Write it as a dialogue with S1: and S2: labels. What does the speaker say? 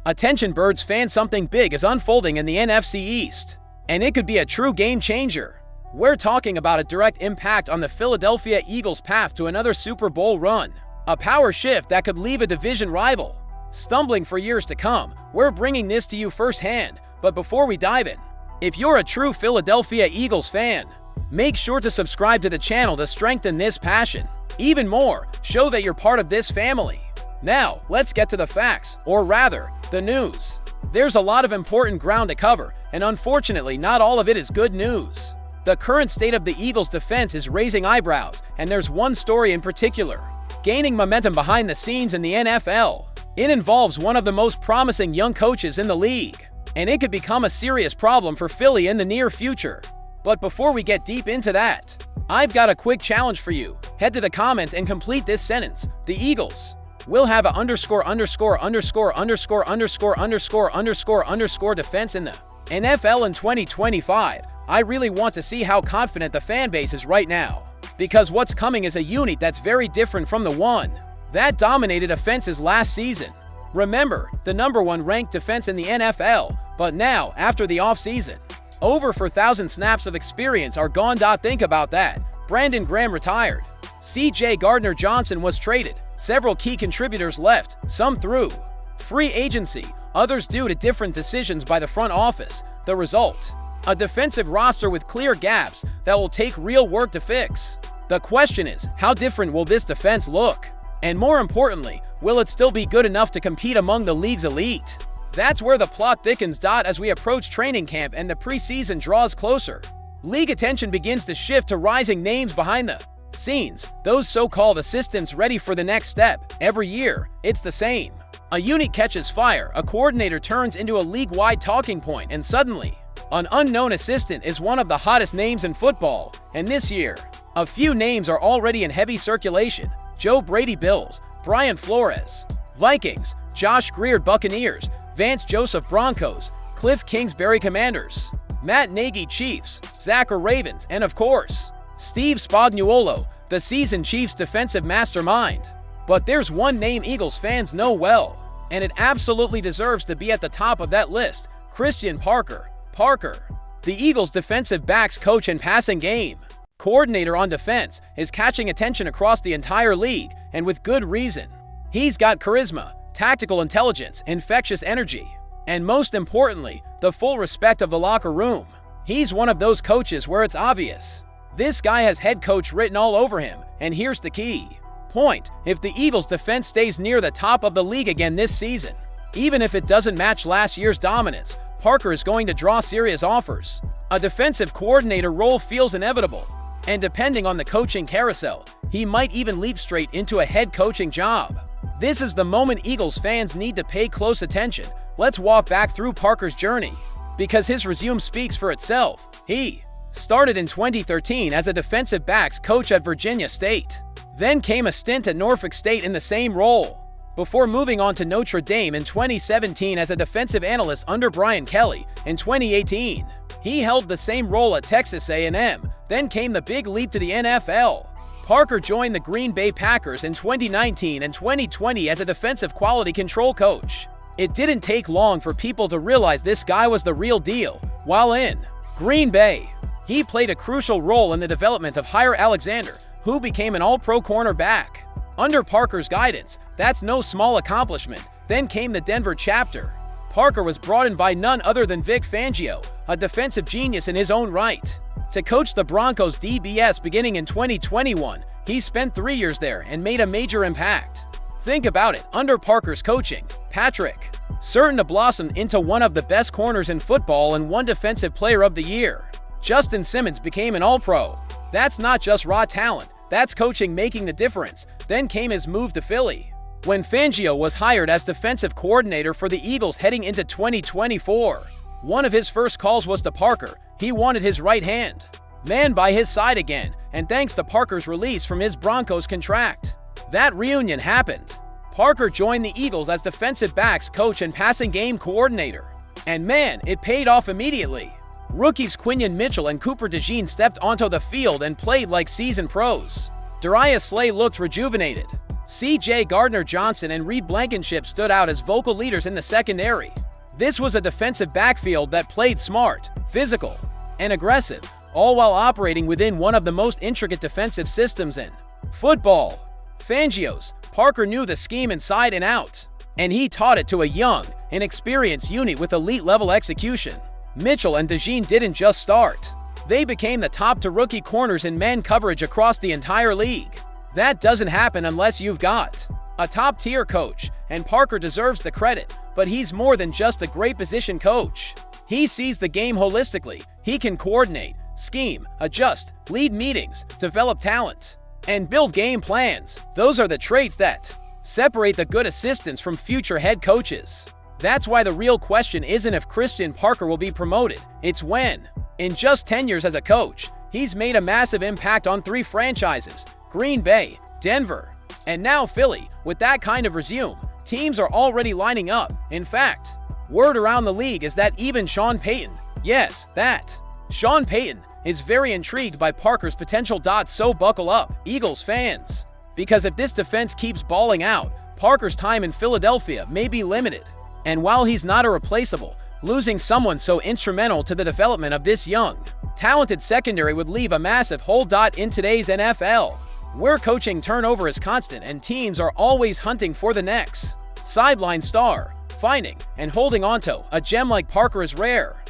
S1: Attention Birds fans, something big is unfolding in the NFC East, and it could be a true game changer. We're talking about a direct impact on the Philadelphia Eagles' path to another Super Bowl run. A power shift that could leave a division rival stumbling for years to come. We're bringing this to you firsthand, but before we dive in, if you're a true Philadelphia Eagles fan, make sure to subscribe to the channel to strengthen this passion. Even more, show that you're part of this family. Now, let's get to the facts, or rather, the news. There's a lot of important ground to cover, and unfortunately, not all of it is good news. The current state of the Eagles' defense is raising eyebrows, and there's one story in particular gaining momentum behind the scenes in the NFL. It involves one of the most promising young coaches in the league, and it could become a serious problem for Philly in the near future. But before we get deep into that, I've got a quick challenge for you. Head to the comments and complete this sentence. The Eagles will have a underscore defense in the NFL in 2025. I really want to see how confident the fan base is right now, because what's coming is a unit that's very different from the one that dominated offenses last season. Remember, the #1 ranked defense in the NFL, but now, after the offseason, over 4,000 snaps of experience are gone. Think about that. Brandon Graham retired. C.J. Gardner-Johnson was traded. Several key contributors left, some through free agency, others due to different decisions by the front office. The result? A defensive roster with clear gaps that will take real work to fix. The question is, how different will this defense look? And more importantly, will it still be good enough to compete among the league's elite? That's where the plot thickens. As we approach training camp and the preseason draws closer, league attention begins to shift to rising names behind the scenes, those so-called assistants ready for the next step. Every year, it's the same. A unit catches fire, a coordinator turns into a league-wide talking point, and suddenly, an unknown assistant is one of the hottest names in football. And this year, a few names are already in heavy circulation. Joe Brady, Bills; Brian Flores, Vikings; Josh Greer, Buccaneers; Vance Joseph, Broncos; Cliff Kingsbury, Commanders; Matt Nagy, Chiefs; Zach, Ravens; and of course, Steve Spagnuolo, the seasoned Chiefs defensive mastermind. But there's one name Eagles fans know well, and it absolutely deserves to be at the top of that list: Christian Parker. Parker, the Eagles' defensive backs coach and passing game coordinator on defense, is catching attention across the entire league, and with good reason. He's got charisma, tactical intelligence, infectious energy, and most importantly, the full respect of the locker room. He's one of those coaches where it's obvious this guy has head coach written all over him, and here's the key point: if the Eagles' defense stays near the top of the league again this season, even if it doesn't match last year's dominance, Parker is going to draw serious offers. A defensive coordinator role feels inevitable, and depending on the coaching carousel, he might even leap straight into a head coaching job. This is the moment Eagles fans need to pay close attention. Let's walk back through Parker's journey, because his resume speaks for itself. He started in 2013 as a defensive backs coach at Virginia State, then came a stint at Norfolk State in the same role, before moving on to Notre Dame in 2017 as a defensive analyst under Brian Kelly. In 2018, he held the same role at Texas A&M, then came the big leap to the NFL. Parker joined the Green Bay Packers in 2019 and 2020 as a defensive quality control coach. It didn't take long for people to realize this guy was the real deal. While in Green Bay, he played a crucial role in the development of Jaire Alexander, who became an all-pro cornerback. Under Parker's guidance, that's no small accomplishment. Then came the Denver chapter. Parker was brought in by none other than Vic Fangio, a defensive genius in his own right, to coach the Broncos DBS beginning in 2021. He spent 3 years there and made a major impact. Think about it, under Parker's coaching, Patrick certain to blossom into one of the best corners in football and one Defensive Player of the Year. Justin Simmons became an All-Pro. That's not just raw talent, that's coaching making the difference. Then came his move to Philly, when Fangio was hired as defensive coordinator for the Eagles heading into 2024. One of his first calls was to Parker. He wanted his right hand man by his side again, and thanks to Parker's release from his Broncos contract, that reunion happened. Parker joined the Eagles as defensive backs coach and passing game coordinator. And man, it paid off immediately. Rookies Quinion Mitchell and Cooper DeJean stepped onto the field and played like seasoned pros. Darius Slay looked rejuvenated. C.J. Gardner-Johnson and Reed Blankenship stood out as vocal leaders in the secondary. This was a defensive backfield that played smart, physical, and aggressive, all while operating within one of the most intricate defensive systems in football. Fangio's Parker knew the scheme inside and out, and he taught it to a young, inexperienced unit with elite-level execution. Mitchell and DeJean didn't just start. They became the top-to-rookie corners in man coverage across the entire league. That doesn't happen unless you've got a top-tier coach, and Parker deserves the credit, but he's more than just a great position coach. He sees the game holistically. He can coordinate, scheme, adjust, lead meetings, develop talent, and build game plans. Those are the traits that separate the good assistants from future head coaches. That's why the real question isn't if Christian Parker will be promoted, it's when. In just 10 years as a coach, he's made a massive impact on 3 franchises: Green Bay, Denver, and now Philly. With that kind of resume, teams are already lining up. In fact, word around the league is that even Sean Payton, yes, that Sean Payton, is very intrigued by Parker's potential. So buckle up, Eagles fans, because if this defense keeps balling out, Parker's time in Philadelphia may be limited. And while he's not irreplaceable, losing someone so instrumental to the development of this young, talented secondary would leave a massive hole. In today's NFL, where coaching turnover is constant and teams are always hunting for the next sideline star, finding and holding onto a gem like Parker is rare.